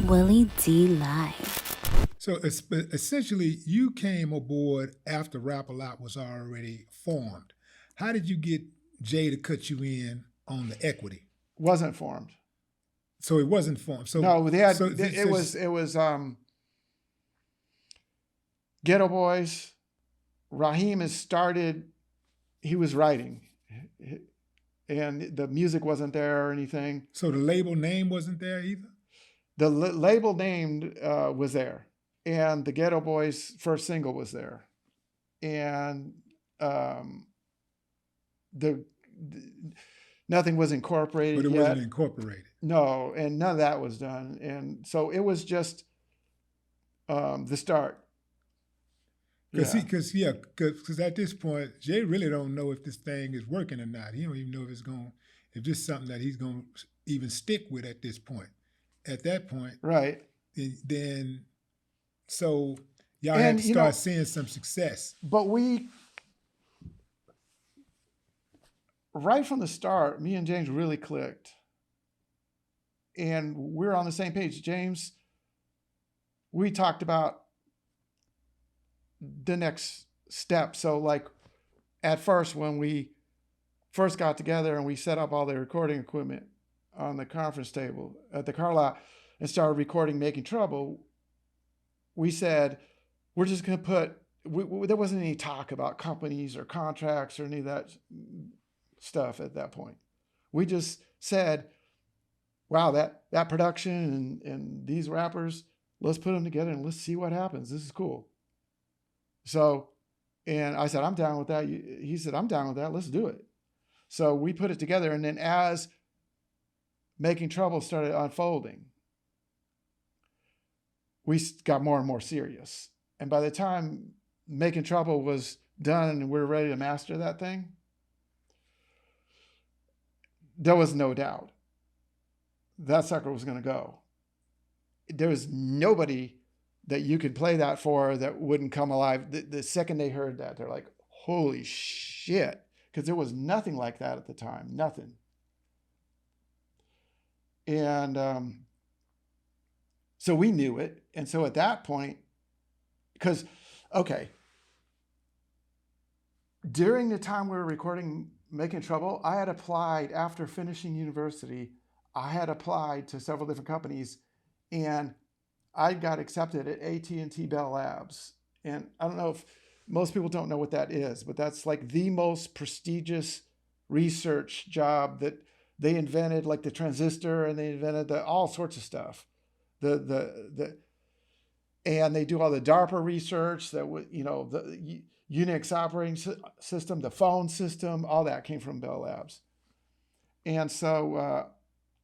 Willie D. Live. So essentially, you came aboard after Rap a Lot was already formed. How did you get Jay to cut you in on the equity? Wasn't formed. So it wasn't formed. So No, they had so, it so was Geto Boys. Raheem has started. He was writing, and the music wasn't there or anything. so the label name wasn't there either. The label name was there, and the Geto Boys' first single was there, and the nothing was incorporated But it yet. wasn't incorporated. No, and none of that was done, and so it was just the start. Because at this point, Jay really don't know if this thing is working or not. He don't even know if this is something that he's going to even stick with at this point. At that point, Right. then so y'all And, had to you start know- seeing some success. But right from the start, me and James really clicked. And we're on the same page. James, we talked about the next step. So, like, at first, when we first got together and we set up all the recording equipment on the conference table at the car lot and started recording Making Trouble, we said, we're just going to there wasn't any talk about companies or contracts or any of that stuff at that point. We just said, wow, that production and these rappers, let's put them together and let's see what happens. This is cool. So, and I said, I'm down with that. He said, I'm down with that. Let's do it. So we put it together. And then as Making Trouble started unfolding, we got more and more serious. And by the time Making Trouble was done and we were ready to master that thing, there was no doubt that sucker was going to go. There was nobody that you could play that for that wouldn't come alive. The second they heard that, they're like, holy shit. Because there was nothing like that at the time. Nothing. And so we knew it. And so at that point, because, okay, during the time we were recording Making Trouble, I had applied after finishing university. I had applied to several different companies, and I got accepted at AT&T Bell Labs. And I don't know if most people don't know what that is, but that's like the most prestigious research job that they invented, like the transistor, and they invented all sorts of stuff. And they do all the DARPA research that the Unix operating system, the phone system, all that came from Bell Labs. And so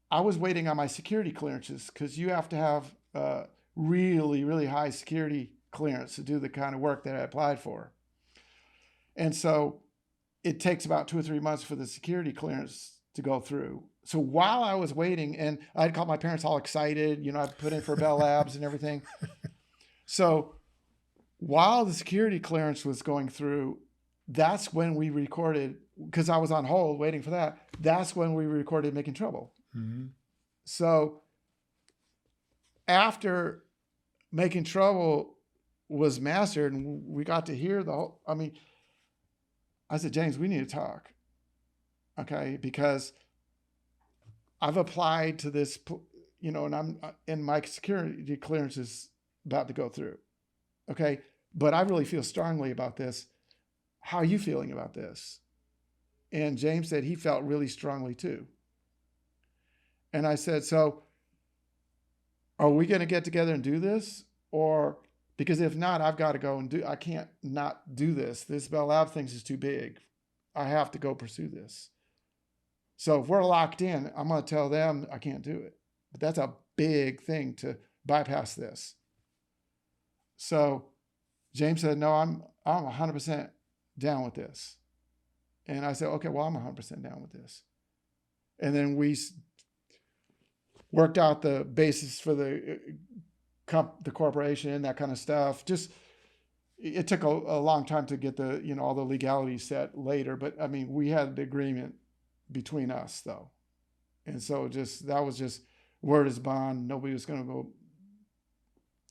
I was waiting on my security clearances because you have to have really, really high security clearance to do the kind of work that I applied for. And so it takes about 2 or 3 months for the security clearance to go through. So while I was waiting, and I'd called my parents all excited, I put in for Bell Labs and everything. So while the security clearance was going through, that's when we recorded, because I was on hold waiting for that. That's when we recorded Making Trouble. Mm-hmm. So after Making Trouble was mastered and we got to hear I said, James, we need to talk. Okay. Because I've applied to this, and my security clearance is about to go through. Okay. But I really feel strongly about this. How are you feeling about this? And James said he felt really strongly too. And I said, so are we going to get together and do this? Or, because if not, I've got to go and I can't not do this. This Bell Lab thing is too big. I have to go pursue this. So if we're locked in, I'm going to tell them I can't do it. But that's a big thing to bypass this. So James said, no, I'm 100% down with this. And I said, okay, well, I'm 100% down with this. And then we worked out the basis for the corporation and that kind of stuff. Just, it took a long time to get all the legalities set later, but I mean, we had the agreement between us though. And so that was just word is bond. Nobody was going to go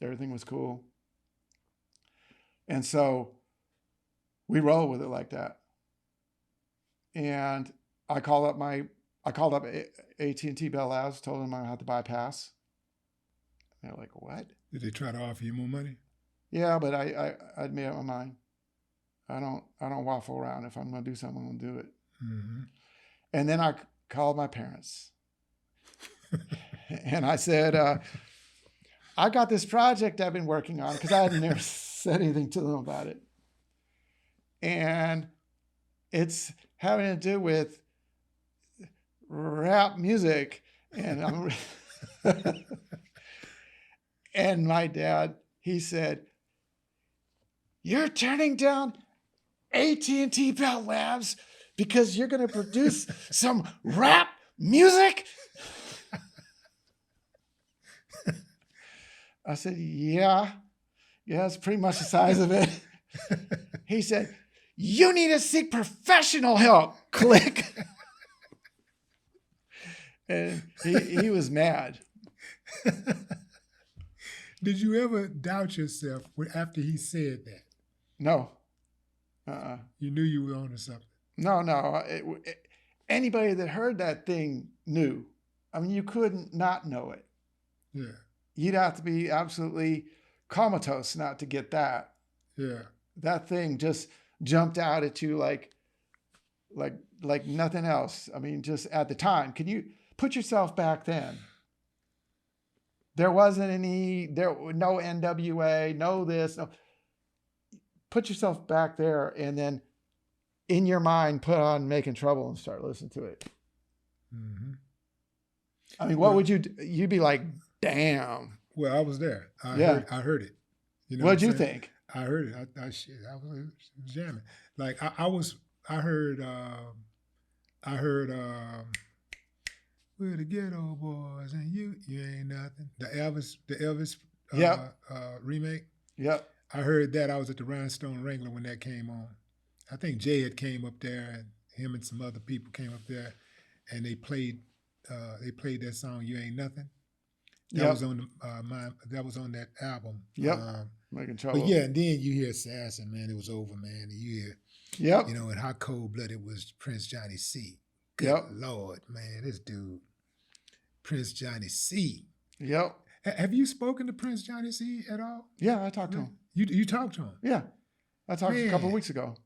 Everything was cool. And so we roll with it like that. And I called up AT&T Bell Labs, told them I had to buy a pass. They're like, what? Did they try to offer you more money? Yeah, but I'd made up my mind. I don't waffle around. If I'm going to do something, I'm going to do it. Mm-hmm. And then I called my parents. And I said, I got this project I've been working on, because I had never said anything to them about it. And it's having to do with rap music. And and my dad, he said, you're turning down AT&T Bell Labs because you're going to produce some rap music? I said, yeah, that's pretty much the size of it. He said, you need to seek professional help. Click. And he was mad. Did you ever doubt yourself after he said that? No. You knew you were onto something. No. Anybody that heard that thing knew. I mean, you couldn't not know it. Yeah. You'd have to be absolutely comatose not to get that. Yeah. That thing just jumped out at you like nothing else. I mean, just at the time. Can you put yourself back then? There wasn't no NWA, no this, no. Put yourself back there, and then in your mind, put on Making Trouble and start listening to it. Mm-hmm. I mean, what would you do? You'd be like, damn. Well, I was there. I heard it. You know What'd you I'm saying? think? I heard it. I was jamming. Like I heard we're the Geto Boys and you ain't nothing. The Elvis remake. Yep. I heard that. I was at the Rhinestone Wrangler when that came on. I think Jay had came up there, and him and some other people came up there, and they played that song "You Ain't Nothing." That was on that was on that album. Yep. Making Trouble. But yeah, and then you hear Assassin, man, it was over, man. And you hear, yep. You know, and how cold-blooded was Prince Johnny C. Good Lord, man, this dude, Prince Johnny C. Yep. Have you spoken to Prince Johnny C. at all? Yeah, I talked to him. You talked to him? Yeah, I talked a couple of weeks ago.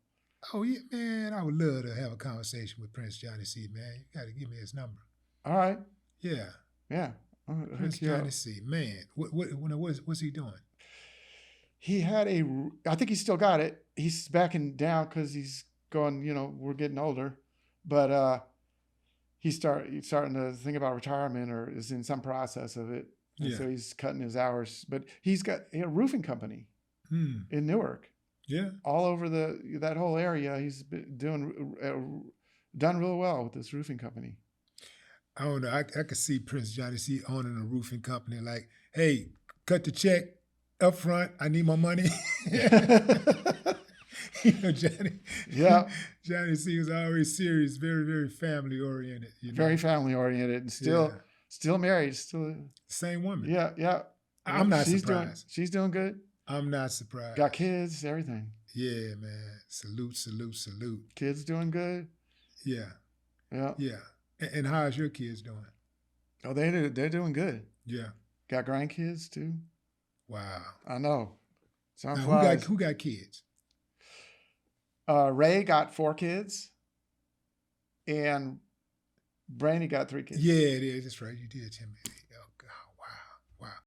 Oh yeah, man, I would love to have a conversation with Prince Johnny C. Man, you got to give me his number. All right. Yeah. Yeah. Prince Johnny C. Man, what's he doing? He had I think he's still got it. He's backing down because he's going, we're getting older. But he's starting to think about retirement, or is in some process of it. And so he's cutting his hours. But he's got a roofing company in Newark. Yeah. All over that whole area. He's been done real well with this roofing company. I don't know. I could see Prince Johnny C. owning a roofing company. Like, hey, cut the check up front. I need my money. Johnny. Yeah. Johnny C. was always serious, very, very family oriented. Very family oriented, and still married. Still same woman. Yeah, yeah. I'm not surprised. She's doing good. I'm not surprised. Got kids, everything. Yeah, man. Salute. Kids doing good. Yeah. Yeah. Yeah. And how's your kids doing? Oh, they're doing good. Yeah. Got grandkids too. Wow. I know. Who got kids? Ray got 4 kids, and Brandy got 3 kids. Yeah, it is. That's right. You did tell me.